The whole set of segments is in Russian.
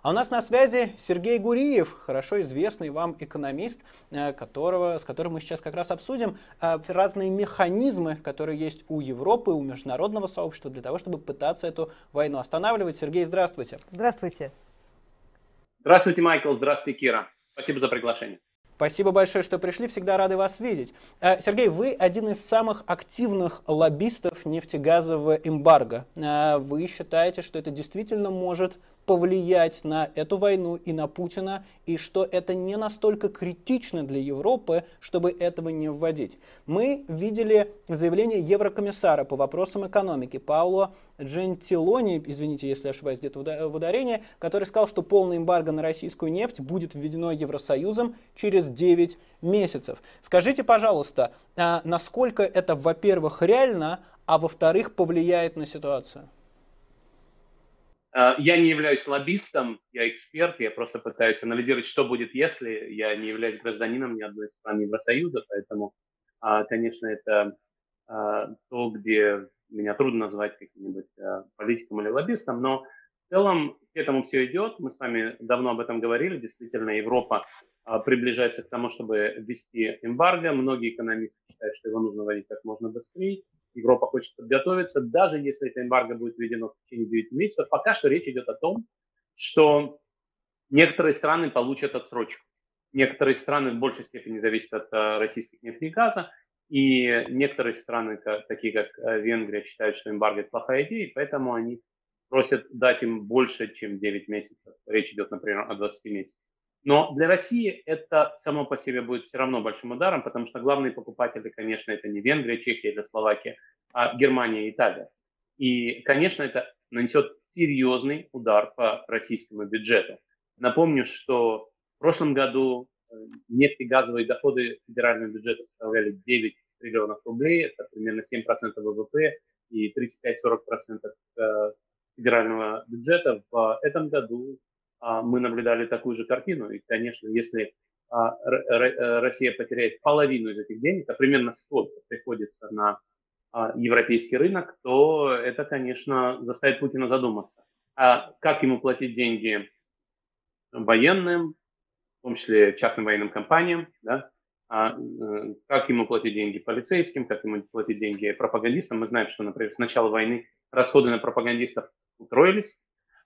А у нас на связи Сергей Гуриев, хорошо известный вам экономист, с которым мы сейчас как раз обсудим разные механизмы, которые есть у Европы, у международного сообщества для того, чтобы пытаться эту войну останавливать. Сергей, здравствуйте. Здравствуйте. Здравствуйте, Майкл. Здравствуйте, Кира. Спасибо за приглашение. Спасибо большое, что пришли. Всегда рады вас видеть. Сергей, вы один из самых активных лоббистов нефтегазового эмбарго. Вы считаете, что это действительно может повлиять на эту войну и на Путина, и что это не настолько критично для Европы, чтобы этого не вводить. Мы видели заявление еврокомиссара по вопросам экономики Пауло Джентилони, извините, если ошибаюсь где-то в ударении, который сказал, что полное эмбарго на российскую нефть будет введено Евросоюзом через 9 месяцев. Скажите, пожалуйста, насколько это, во-первых, реально, а во-вторых, повлияет на ситуацию? Я не являюсь лоббистом, я эксперт, я просто пытаюсь анализировать, что будет, если я не являюсь гражданином ни одной страны Евросоюза, поэтому, конечно, это то, где меня трудно назвать каким-нибудь политиком или лоббистом, но в целом к этому все идет, мы с вами давно об этом говорили, действительно, Европа приближается к тому, чтобы ввести эмбарго, многие экономисты считают, что его нужно вводить как можно быстрее. Европа хочет подготовиться, даже если это эмбарго будет введено в течение 9 месяцев. Пока что речь идет о том, что некоторые страны получат отсрочку. Некоторые страны в большей степени зависят от российских нефти и газа, и некоторые страны, такие как Венгрия, считают, что эмбарго – это плохая идея, и поэтому они просят дать им больше, чем 9 месяцев. Речь идет, например, о 20 месяцах. Но для России это само по себе будет все равно большим ударом, потому что главные покупатели, конечно, это не Венгрия, Чехия или Словакия, а Германия и Италия. И, конечно, это нанесет серьезный удар по российскому бюджету. Напомню, что в прошлом году нефтегазовые доходы федерального бюджета составляли 9 триллионов рублей, это примерно 7% ВВП и 35-40% федерального бюджета. В этом году мы наблюдали такую же картину. И, конечно, если Россия потеряет половину из этих денег, а примерно столько приходится на европейский рынок, то это, конечно, заставит Путина задуматься. А как ему платить деньги военным, в том числе частным военным компаниям, да? Как ему платить деньги полицейским, как ему платить деньги пропагандистам. Мы знаем, что, например, с начала войны расходы на пропагандистов утроились.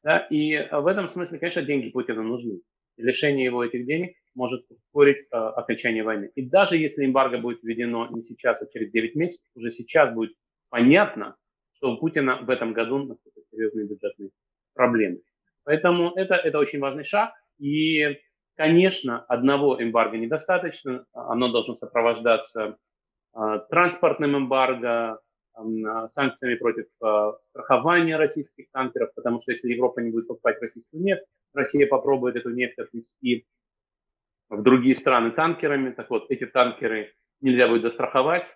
Да, и в этом смысле, конечно, деньги Путину нужны. И лишение его этих денег может ускорить окончание войны. И даже если эмбарго будет введено не сейчас, а через 9 месяцев, уже сейчас будет понятно, что у Путина в этом году наступят серьезные бюджетные проблемы. Поэтому это очень важный шаг. И, конечно, одного эмбарго недостаточно. Оно должно сопровождаться транспортным эмбарго, санкциями против страхования российских танкеров, потому что если Европа не будет покупать российскую нефть, Россия попробует эту нефть отвезти в другие страны танкерами. Так вот, эти танкеры нельзя будет застраховать,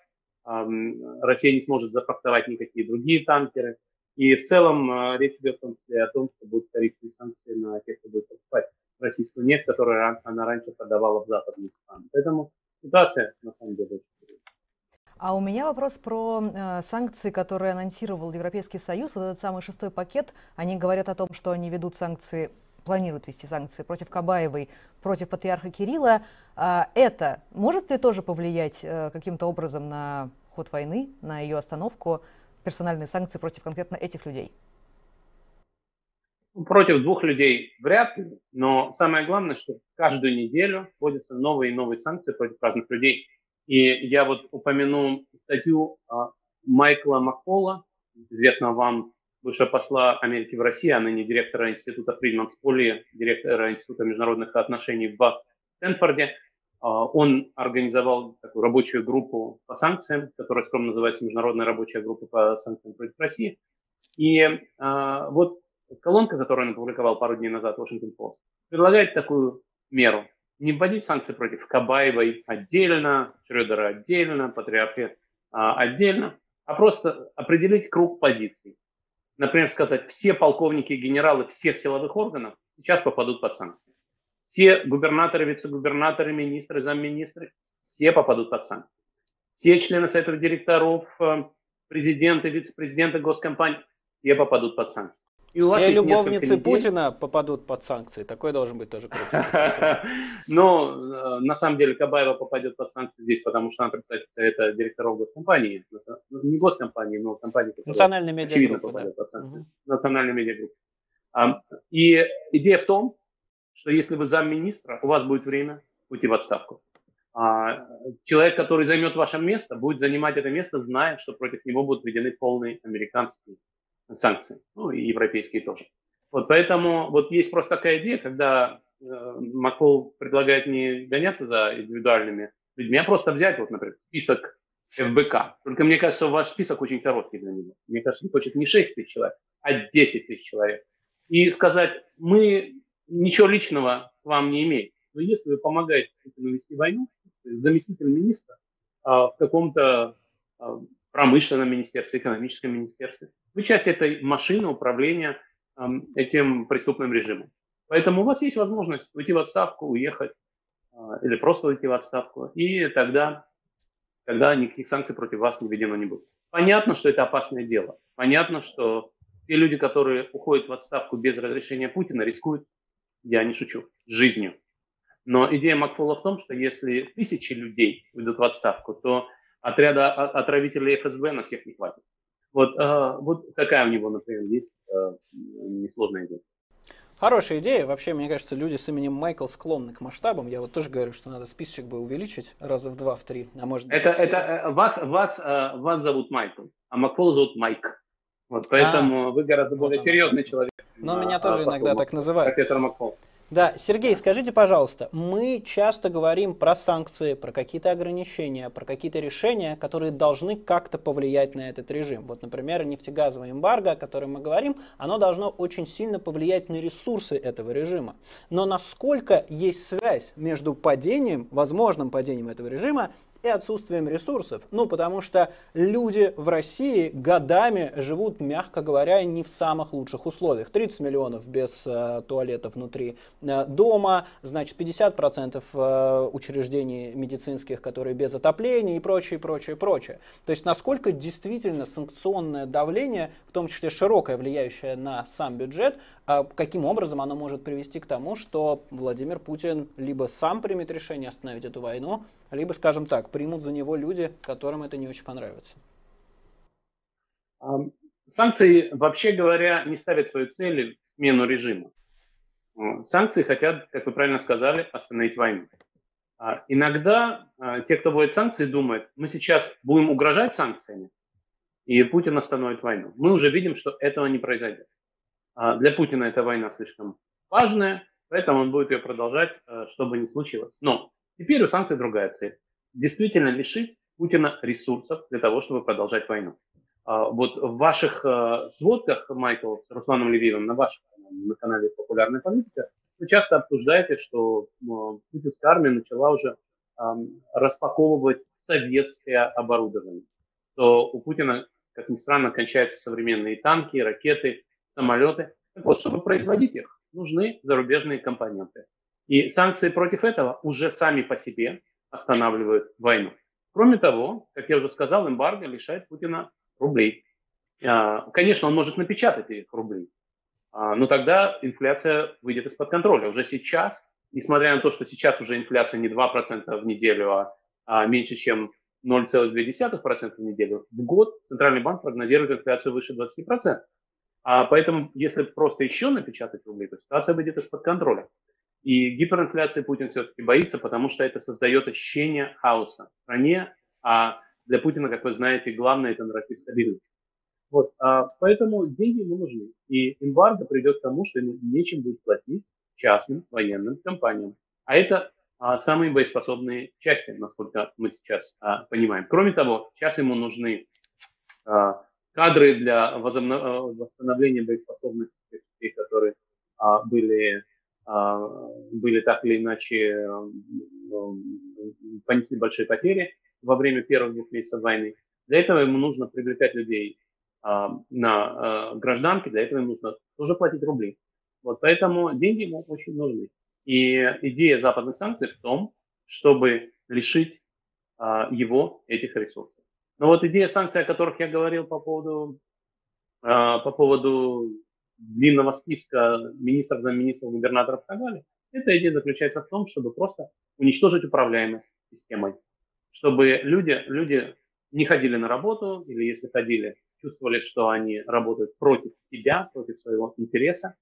Россия не сможет зафрахтовать никакие другие танкеры. И в целом речь идет в том числе о том, что будут тарифные санкции на тех, кто будет покупать российскую нефть, которую она раньше продавала в западные страны. Поэтому ситуация на самом деле очень серьезная. А у меня вопрос про санкции, которые анонсировал Европейский Союз. Вот этот самый 6-й пакет. Они говорят о том, что они ведут санкции, планируют вести санкции против Кабаевой, против патриарха Кирилла. Это может ли тоже повлиять каким-то образом на ход войны, на ее остановку, персональные санкции против конкретно этих людей? Против двух людей вряд ли, но самое главное, что каждую неделю вводятся новые и новые санкции против разных людей. И я вот упомяну статью Майкла Маккола, известного вам бывшего посла Америки в России, а ныне директора Института Фридманс Полли, директора Института международных отношений в Стэнфорде. Он организовал такую рабочую группу по санкциям, которая скромно называется Международная рабочая группа по санкциям против России. И вот колонка, которую он опубликовал пару дней назад в Washington Post, предлагает такую меру. Не вводить санкции против Кабаевой отдельно, Шрёдера отдельно, патриарха отдельно, а просто определить круг позиций. Например, сказать, все полковники и генералы всех силовых органов сейчас попадут под санкции. Все губернаторы, вице-губернаторы, министры, замминистры, все попадут под санкции. Все члены советов директоров, президенты, вице-президенты госкомпаний, все попадут под санкции. И у вас Все есть несколько любовницы недель. Путина попадут под санкции. Такой должен быть тоже круг. Но на самом деле Кабаева попадет под санкции здесь, потому что она представитель совета директоров госкомпании. Не госкомпании, но компании, которая Национальная очевидно медиагруппа, да. попадет под санкции. Национальная медиагруппа. И идея в том, что если вы замминистра, у вас будет время уйти в отставку. Человек, который займет ваше место, будет занимать это место, зная, что против него будут введены полные американские санкции, ну и европейские тоже. Вот поэтому вот есть просто такая идея, когда Макол предлагает не гоняться за индивидуальными людьми, а просто взять, вот, например, список ФБК. Только мне кажется, ваш список очень короткий для него. Мне кажется, он хочет не 6 тысяч человек, а 10 тысяч человек. И сказать, мы ничего личного к вам не имеем. Но если вы помогаете Путину вести войну, заместитель министра в каком-то промышленном министерстве, экономическом министерстве, вы часть этой машины управления этим преступным режимом. Поэтому у вас есть возможность уйти в отставку, уехать или просто уйти в отставку, и тогда никаких санкций против вас не введено не будет. Понятно, что это опасное дело. Понятно, что те люди, которые уходят в отставку без разрешения Путина, рискуют, я не шучу, жизнью. Но идея Макфола в том, что если тысячи людей уйдут в отставку, то отряда отравителей ФСБ на всех не хватит. Вот такая у него, например, есть несложная идея. Хорошая идея. Вообще, мне кажется, люди с именем Майкл склонны к масштабам. Я вот тоже говорю, что надо списочек бы увеличить раза в 2, в 3, а может быть вас зовут Майкл, а Макфола зовут Майк. Вот поэтому вы гораздо более серьезный человек. Но меня тоже иногда так называют. Профессор Макфол. Да, Сергей, скажите, пожалуйста, мы часто говорим про санкции, про какие-то ограничения, про какие-то решения, которые должны как-то повлиять на этот режим. Вот, например, нефтегазовое эмбарго, о котором мы говорим, оно должно очень сильно повлиять на ресурсы этого режима. Но насколько есть связь между падением, возможным падением этого режима и отсутствием ресурсов? Ну, потому что люди в России годами живут, мягко говоря, не в самых лучших условиях. 30 миллионов без туалета внутри дома, значит, 50% учреждений медицинских, которые без отопления и прочее, прочее, прочее. То есть, насколько действительно санкционное давление, в том числе широкое, влияющее на сам бюджет, каким образом оно может привести к тому, что Владимир Путин либо сам примет решение остановить эту войну, либо, скажем так, примут за него люди, которым это не очень понравится. Санкции, вообще говоря, не ставят свою цель в смену режима. Санкции хотят, как вы правильно сказали, остановить войну. Иногда те, кто вводит санкции, думают, мы сейчас будем угрожать санкциями, и Путин остановит войну. Мы уже видим, что этого не произойдет. Для Путина эта война слишком важная, поэтому он будет ее продолжать, что бы ни случилось. Но теперь у санкций другая цель. Действительно лишить Путина ресурсов для того, чтобы продолжать войну. Вот в ваших сводках, Майкл, с Русланом Левиевым, на канале «Популярная политика», вы часто обсуждаете, что путинская армия начала уже распаковывать советское оборудование. То у Путина, как ни странно, кончаются современные танки, ракеты, самолеты. Так вот, чтобы производить их, нужны зарубежные компоненты. И санкции против этого уже сами по себе останавливают войну. Кроме того, как я уже сказал, эмбарго лишает Путина рублей. Конечно, он может напечатать этих рублей, но тогда инфляция выйдет из-под контроля. Уже сейчас, несмотря на то, что сейчас уже инфляция не 2% в неделю, а меньше, чем 0,2% в неделю, в год Центральный банк прогнозирует инфляцию выше 20%. Поэтому, если просто еще напечатать рубли, то ситуация выйдет из-под контроля. И гиперинфляции Путин все-таки боится, потому что это создает ощущение хаоса в стране, а для Путина, как вы знаете, главное это нарратив стабильности. Вот, поэтому деньги ему нужны. И эмбарго придет к тому, что ему нечем будет платить частным военным компаниям. А это самые боеспособные части, насколько мы сейчас понимаем. Кроме того, сейчас ему нужны кадры для восстановления боеспособности, которые были так или иначе, понесли большие потери во время первых 2 месяцев войны. Для этого ему нужно привлекать людей на гражданке, для этого ему нужно тоже платить рубли. Вот поэтому деньги ему очень нужны. И идея западных санкций в том, чтобы лишить его этих ресурсов. Но вот идея санкций, о которых я говорил по поводу длинного списка министров, замминистров, губернаторов и так далее. Эта идея заключается в том, чтобы просто уничтожить управляемость системой, чтобы люди не ходили на работу, или если ходили, чувствовали, что они работают против себя, против своего интереса.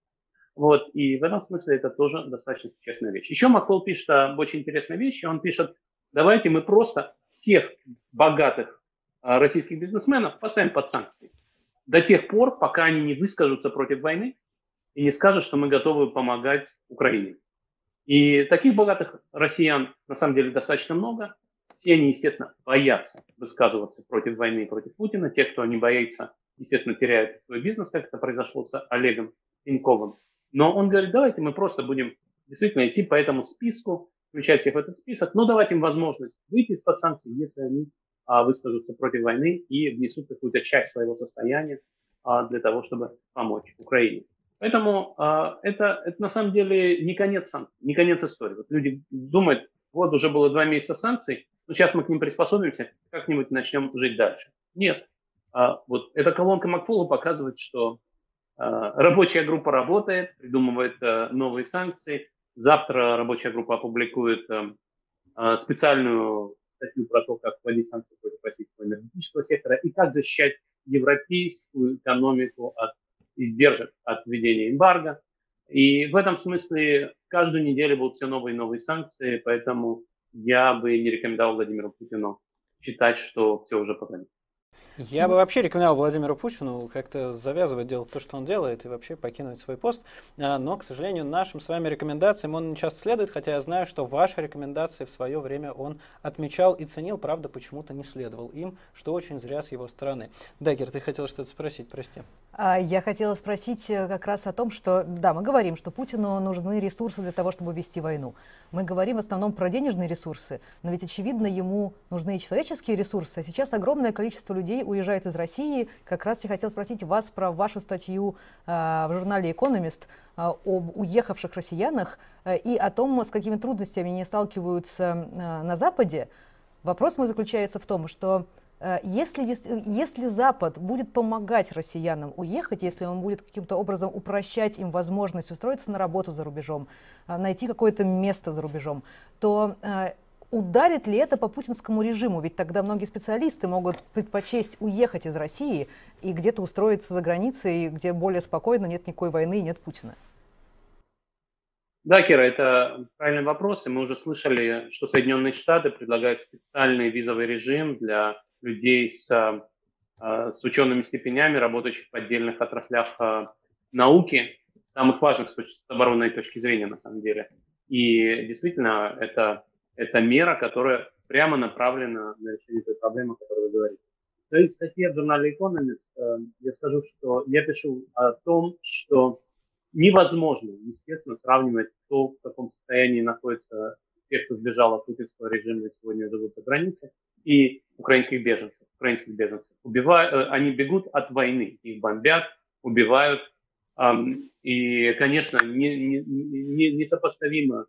Вот, и в этом смысле это тоже достаточно честная вещь. Еще Макфол пишет об очень интересной вещи. Он пишет, давайте мы просто всех богатых российских бизнесменов поставим под санкции. До тех пор, пока они не выскажутся против войны и не скажут, что мы готовы помогать Украине. И таких богатых россиян на самом деле достаточно много. Все они, естественно, боятся высказываться против войны и против Путина. Те, кто не боится, естественно, теряют свой бизнес, как это произошло с Олегом Тиньковым. Но он говорит, давайте мы просто будем действительно идти по этому списку, включать всех в этот список, но давать им возможность выйти из-под санкций, если они выскажутся против войны и внесут какую-то часть своего состояния для того, чтобы помочь Украине. Поэтому это на самом деле не конец санкций, не конец истории. Вот люди думают, вот уже было 2 месяца санкций, но сейчас мы к ним приспособимся, как-нибудь начнем жить дальше. Нет. Вот эта колонка Макфола показывает, что рабочая группа работает, придумывает новые санкции. Завтра рабочая группа опубликует специальную статью про то, как вводить санкции против российского энергетического сектора и как защищать европейскую экономику от издержек от введения эмбарго. И в этом смысле каждую неделю будут все новые и новые санкции, поэтому я бы не рекомендовал Владимиру Путину считать, что все уже позади. Я бы вообще рекомендовал Владимиру Путину как-то завязывать делать то, что он делает, и вообще покинуть свой пост. Но, к сожалению, нашим с вами рекомендациям он не часто следует, хотя я знаю, что ваши рекомендации в свое время он отмечал и ценил, правда, почему-то не следовал им, что очень зря с его стороны. Дагер, ты хотела что-то спросить, прости. Я хотела спросить как раз о том, что, да, мы говорим, что Путину нужны ресурсы для того, чтобы вести войну. Мы говорим в основном про денежные ресурсы, но ведь, очевидно, ему нужны и человеческие ресурсы. А сейчас огромное количество людей уезжает из России. Как раз я хотела спросить вас про вашу статью в журнале «Экономист» об уехавших россиянах и о том, с какими трудностями они сталкиваются на Западе. Вопрос мой заключается в том, что если Запад будет помогать россиянам уехать, если он будет каким-то образом упрощать им возможность устроиться на работу за рубежом, найти какое-то место за рубежом, то ударит ли это по путинскому режиму? Ведь тогда многие специалисты могут предпочесть уехать из России и где-то устроиться за границей, где более спокойно, нет никакой войны и нет Путина. Да, Кира, это правильный вопрос. И мы уже слышали, что Соединенные Штаты предлагают специальный визовый режим для людей с учеными степенями, работающих в отдельных отраслях науки, самых важных с оборонной точки зрения, на самом деле. И действительно, это мера, которая прямо направлена на решение той проблемы, о которой вы говорите. В своей статье в журнале Economist я скажу, что я пишу о том, что невозможно, естественно, сравнивать то, в каком состоянии находятся те, кто сбежал от путинского режима и сегодня живут за границей, и украинских беженцев. Они бегут от войны, их бомбят, убивают. И, конечно, несопоставимо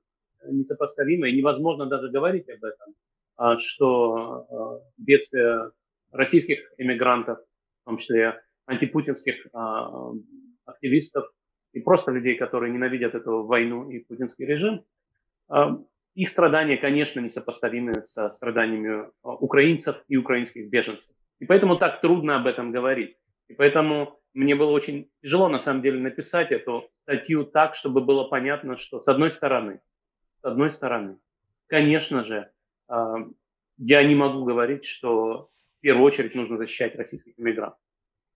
и невозможно даже говорить об этом, что бедствия российских эмигрантов, в том числе антипутинских активистов и просто людей, которые ненавидят эту войну и путинский режим, их страдания, конечно, несопоставимы со страданиями украинцев и украинских беженцев. И поэтому так трудно об этом говорить. И поэтому мне было очень тяжело, на самом деле, написать эту статью так, чтобы было понятно, что с одной стороны, конечно же, я не могу говорить, что в первую очередь нужно защищать российских иммигрантов.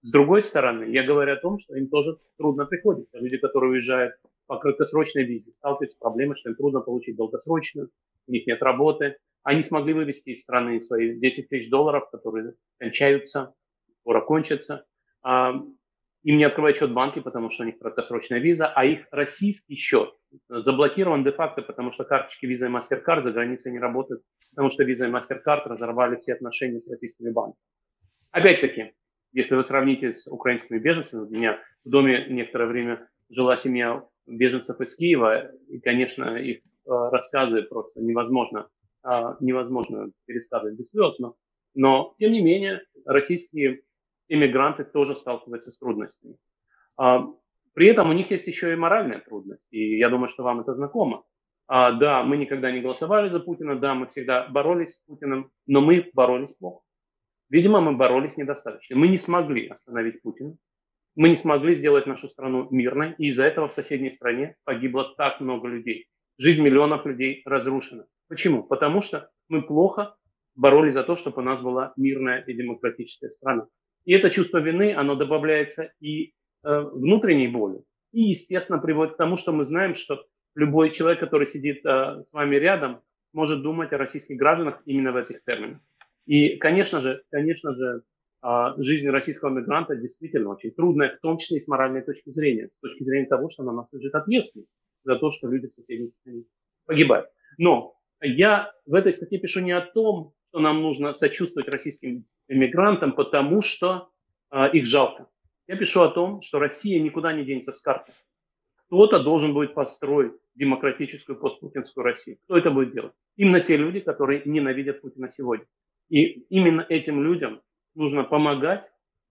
С другой стороны, я говорю о том, что им тоже трудно приходится. Люди, которые уезжают по краткосрочной визе, сталкиваются с проблемой, что им трудно получить долгосрочную, у них нет работы. Они смогли вывести из страны свои 10 тысяч долларов, которые кончаются, скоро кончатся. Им не открывают счет в банке, потому что у них краткосрочная виза, а их российский счет заблокирован де-факто, потому что карточки Visa и MasterCard за границей не работают, потому что Visa и MasterCard разорвали все отношения с российскими банками. Опять-таки, если вы сравните с украинскими беженцами, у меня в доме некоторое время жила семья беженцев из Киева, и, конечно, их рассказы просто невозможно пересказывать без слез, но тем не менее, российские иммигранты тоже сталкиваются с трудностями. При этом у них есть еще и моральная трудность, и я думаю, что вам это знакомо. Да, мы никогда не голосовали за Путина, да, мы всегда боролись с Путиным, но мы боролись плохо. Видимо, мы боролись недостаточно. Мы не смогли остановить Путина, мы не смогли сделать нашу страну мирной, и из-за этого в соседней стране погибло так много людей. Жизнь миллионов людей разрушена. Почему? Потому что мы плохо боролись за то, чтобы у нас была мирная и демократическая страна. И это чувство вины, оно добавляется и внутренней боли, и, естественно, приводит к тому, что мы знаем, что любой человек, который сидит с вами рядом, может думать о российских гражданах именно в этих терминах. И, конечно же, жизнь российского мигранта действительно очень трудная, в том числе и с моральной точки зрения, с точки зрения того, что на нас лежит ответственность за то, что люди в соседней стране погибают. Но я в этой статье пишу не о том, что нам нужно сочувствовать российским иммигрантам, потому что их жалко. Я пишу о том, что Россия никуда не денется с карты. Кто-то должен будет построить демократическую постпутинскую Россию. Кто это будет делать? Именно те люди, которые ненавидят Путина сегодня. И именно этим людям нужно помогать,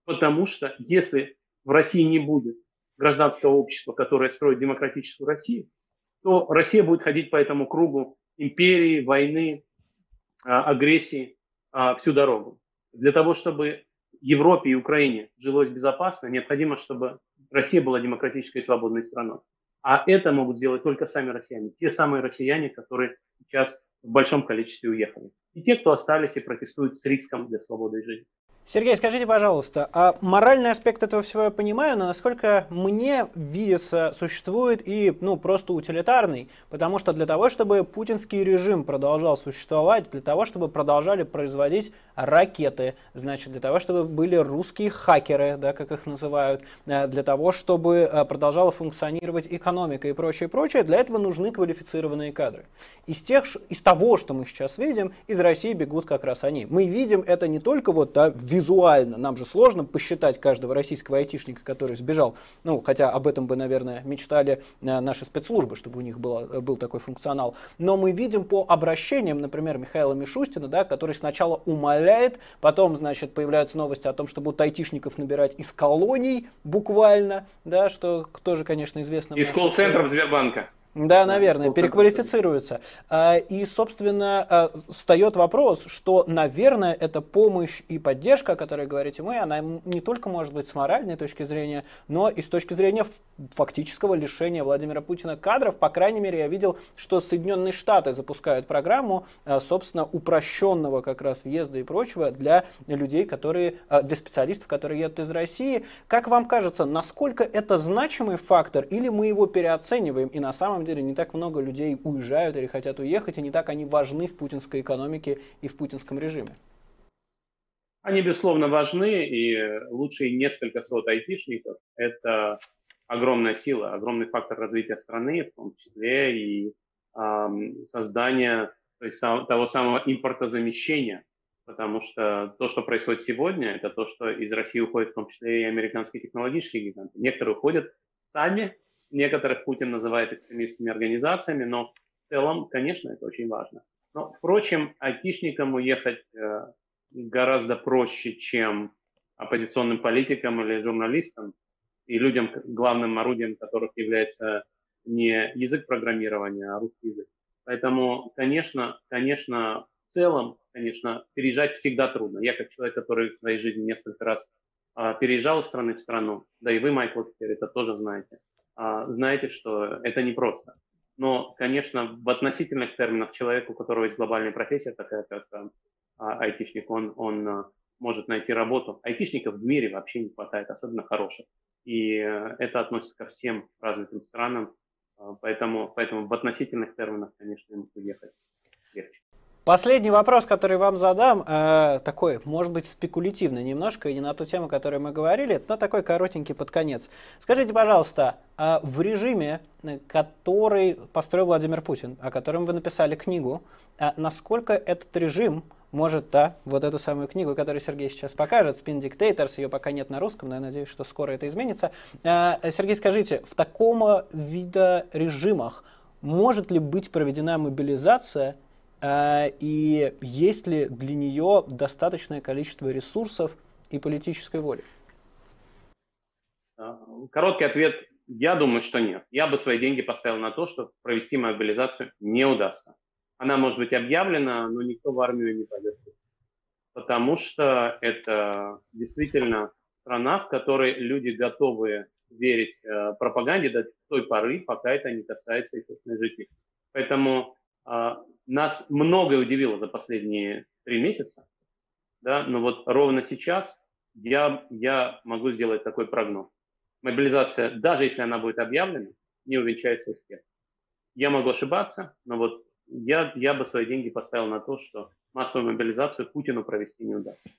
потому что если в России не будет гражданского общества, которое строит демократическую Россию, то Россия будет ходить по этому кругу империи, войны, агрессии всю дорогу. Для того, чтобы Европе и Украине жилось безопасно, необходимо, чтобы Россия была демократической и свободной страной. А это могут сделать только сами россияне. Те самые россияне, которые сейчас в большом количестве уехали. И те, кто остались и протестуют с риском для свободы и жизни. Сергей, скажите, пожалуйста, а моральный аспект этого всего я понимаю, но насколько мне видится, существует и просто утилитарный, потому что для того, чтобы путинский режим продолжал существовать, для того, чтобы продолжали производить ракеты, значит, для того, чтобы были русские хакеры, да, как их называют, для того, чтобы продолжала функционировать экономика и прочее, для этого нужны квалифицированные кадры. Из того, что мы сейчас видим, из России бегут как раз они. Мы видим это не только визуально, нам же сложно посчитать каждого российского айтишника, который сбежал, хотя об этом бы, наверное, мечтали наши спецслужбы, чтобы у них был такой функционал, но мы видим по обращениям, например, Михаила Мишустина, да, который сначала умоляет, потом, значит, появляются новости о том, что будут айтишников набирать из колоний буквально, да, что тоже, конечно, известно. Из колл-центров Сбербанка. Да, наверное, переквалифицируются. И, собственно, встает вопрос, что, наверное, эта помощь и поддержка, о которой говорите вы, она не только может быть с моральной точки зрения, но и с точки зрения фактического лишения Владимира Путина кадров. По крайней мере, я видел, что Соединенные Штаты запускают программу, собственно, упрощенного как раз въезда и прочего для людей, для специалистов, которые едут из России. Как вам кажется, насколько это значимый фактор, или мы его переоцениваем, и на самом деле не так много людей уезжают или хотят уехать, и не так они важны в путинской экономике и в путинском режиме? Они, безусловно, важны, и лучшие несколько сот айтишников – это огромная сила, огромный фактор развития страны, в том числе и создания того самого импортозамещения, потому что то, что происходит сегодня, это то, что из России уходят в том числе и американские технологические гиганты. Некоторые уходят сами, некоторых Путин называет экстремистскими организациями, но в целом, конечно, это очень важно. Но, впрочем, айтишникам уехать гораздо проще, чем оппозиционным политикам или журналистам, и людям, главным орудием которых является не язык программирования, а русский язык. Поэтому, конечно, в целом, переезжать всегда трудно. Я, как человек, который в своей жизни несколько раз переезжал из страны в страну, да и вы, Майкл, теперь это тоже знаете, знаете, что это непросто. Но, конечно, в относительных терминах человек, у которого есть глобальная профессия, такая как айтишник, он может найти работу. Айтишников в мире вообще не хватает, особенно хороших. И это относится ко всем развитым странам. Поэтому в относительных терминах, конечно, им уехать легче. Последний вопрос, который вам задам, такой, может быть, спекулятивный немножко, и не на ту тему, о которой мы говорили, но такой коротенький под конец. Скажите, пожалуйста, в режиме, который построил Владимир Путин, о котором вы написали книгу, насколько этот режим может, вот эту самую книгу, которую Сергей сейчас покажет, Spin Dictators, ее пока нет на русском, но я надеюсь, что скоро это изменится. Сергей, скажите, в таком виде режимах может ли быть проведена мобилизация, и есть ли для нее достаточное количество ресурсов и политической воли? Короткий ответ Я думаю, что нет. Я бы свои деньги поставил на то, что провести мобилизацию не удастся. Она может быть объявлена, но никто в армию не пойдет. Потому что это действительно страна, в которой люди готовы верить пропаганде до той поры, пока это не касается их собственной жизни. Поэтому нас многое удивило за последние 3 месяца, да, но вот ровно сейчас я могу сделать такой прогноз. Мобилизация, даже если она будет объявлена, не увенчается успехом. Я могу ошибаться, но вот я бы свои деньги поставил на то, что массовую мобилизацию Путину провести не удастся.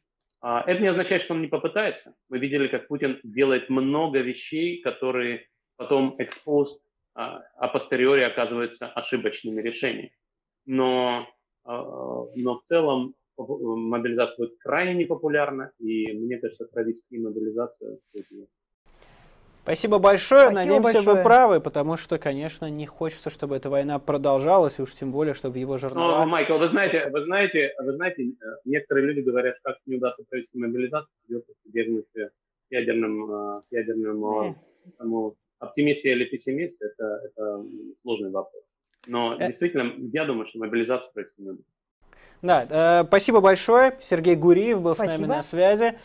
Это не означает, что он не попытается. Мы видели, как Путин делает много вещей, которые потом экспост, апостериори оказываются ошибочными решениями. Но в целом мобилизация будет крайне непопулярна, и мне кажется, провести мобилизацию будет. Спасибо большое. Спасибо Надеемся, большое. вы правы, потому что, конечно, не хочется, чтобы эта война продолжалась, и уж тем более, чтобы в его журналах... Но, Майкл, вы знаете, некоторые люди говорят, что как не удастся провести мобилизацию, придется подвергнуть ядерному оптимист или пессимист, это сложный вопрос. Но действительно, я думаю, что мобилизацию провести не удастся. Да, спасибо большое. Сергей Гуриев был с нами Спасибо. на связи.